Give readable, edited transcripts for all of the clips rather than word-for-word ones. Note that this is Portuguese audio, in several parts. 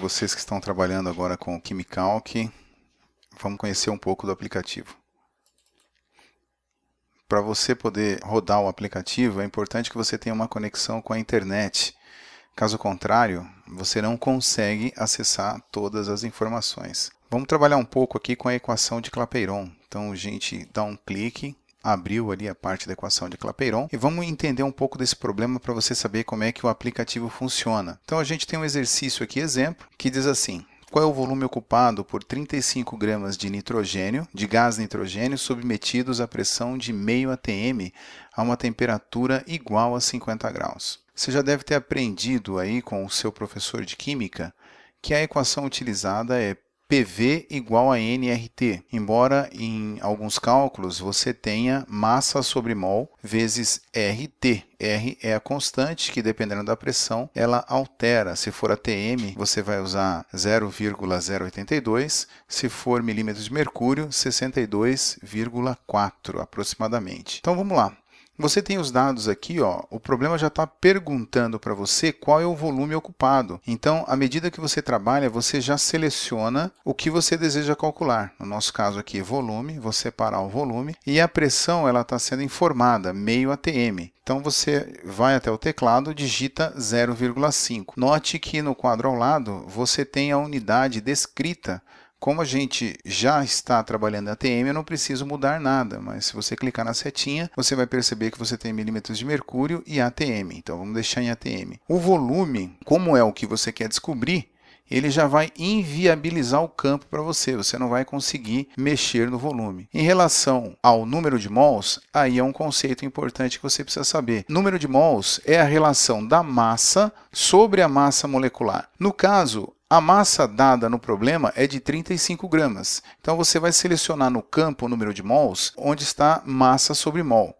Vocês que estão trabalhando agora com o QuimiCalc, vamos conhecer um pouco do aplicativo. Para você poder rodar o aplicativo, é importante que você tenha uma conexão com a internet. Caso contrário, você não consegue acessar todas as informações. Vamos trabalhar um pouco aqui com a equação de Clapeyron. Então a gente dá um clique, abriu ali a parte da equação de Clapeyron e vamos entender um pouco desse problema para você saber como é que o aplicativo funciona. Então a gente tem um exercício aqui, exemplo, que diz assim: qual é o volume ocupado por 35 gramas de nitrogênio, de gás nitrogênio, submetidos à pressão de meio atm a uma temperatura igual a 50 graus? Você já deve ter aprendido aí com o seu professor de Química que a equação utilizada é PV igual a nRT, embora em alguns cálculos você tenha massa sobre mol vezes RT. R é a constante que, dependendo da pressão, ela altera. Se for atm, você vai usar 0,082, se for milímetros de mercúrio, 62,4 aproximadamente. Então vamos lá. Você tem os dados aqui, ó, o problema já está perguntando para você qual é o volume ocupado. Então, à medida que você trabalha, você já seleciona o que você deseja calcular. No nosso caso aqui, volume, vou separar o volume. E a pressão está sendo informada, meio atm. Então, você vai até o teclado, digita 0,5. Note que no quadro ao lado, você tem a unidade descrita. Como a gente já está trabalhando em atm, eu não preciso mudar nada, mas se você clicar na setinha, você vai perceber que você tem milímetros de mercúrio e atm. Então, vamos deixar em atm. O volume, como é o que você quer descobrir, ele já vai inviabilizar o campo para você. Você não vai conseguir mexer no volume. Em relação ao número de mols, aí é um conceito importante que você precisa saber. Número de mols é a relação da massa sobre a massa molecular. No caso, a massa dada no problema é de 35 gramas. Então, você vai selecionar no campo o número de mols, onde está massa sobre mol.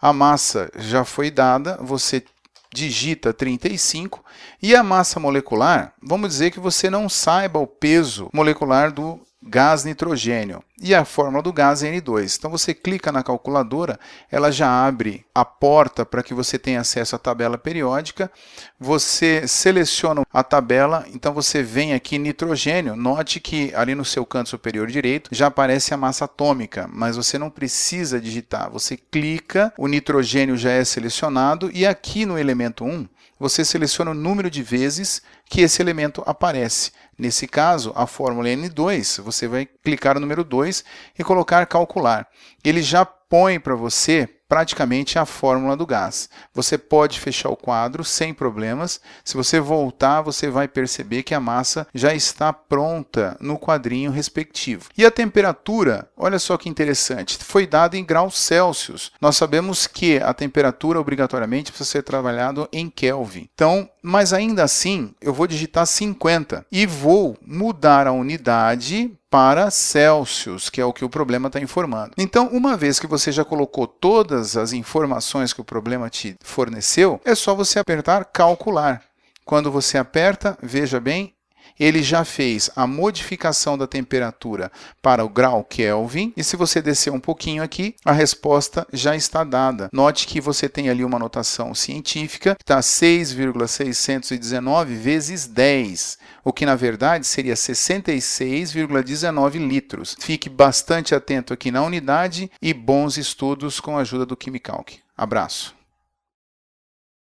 A massa já foi dada, você digita 35, e a massa molecular, vamos dizer que você não saiba o peso molecular do gás nitrogênio. E a fórmula do gás é N2. Então, você clica na calculadora, ela já abre a porta para que você tenha acesso à tabela periódica. Você seleciona a tabela, então você vem aqui nitrogênio. Note que ali no seu canto superior direito já aparece a massa atômica, mas você não precisa digitar. Você clica, o nitrogênio já é selecionado e aqui no elemento 1, você seleciona o número de vezes que esse elemento aparece. Nesse caso, a fórmula é N2, você vai clicar no número 2 e colocar calcular. Ele já põe para você praticamente a fórmula do gás. Você pode fechar o quadro sem problemas. Se você voltar, você vai perceber que a massa já está pronta no quadrinho respectivo. E a temperatura, olha só que interessante, foi dada em graus Celsius. Nós sabemos que a temperatura obrigatoriamente precisa ser trabalhada em Kelvin. Então, mas ainda assim, eu vou digitar 50 e vou mudar a unidade para Celsius, que é o que o problema está informando. Então, uma vez que você já colocou todas as informações que o problema te forneceu, é só você apertar calcular. Quando você aperta, veja bem, ele já fez a modificação da temperatura para o grau Kelvin, e se você descer um pouquinho aqui, a resposta já está dada. Note que você tem ali uma notação científica, que está 6,619 vezes 10, o que na verdade seria 66,19 litros. Fique bastante atento aqui na unidade e bons estudos com a ajuda do QuimiCalc. Abraço!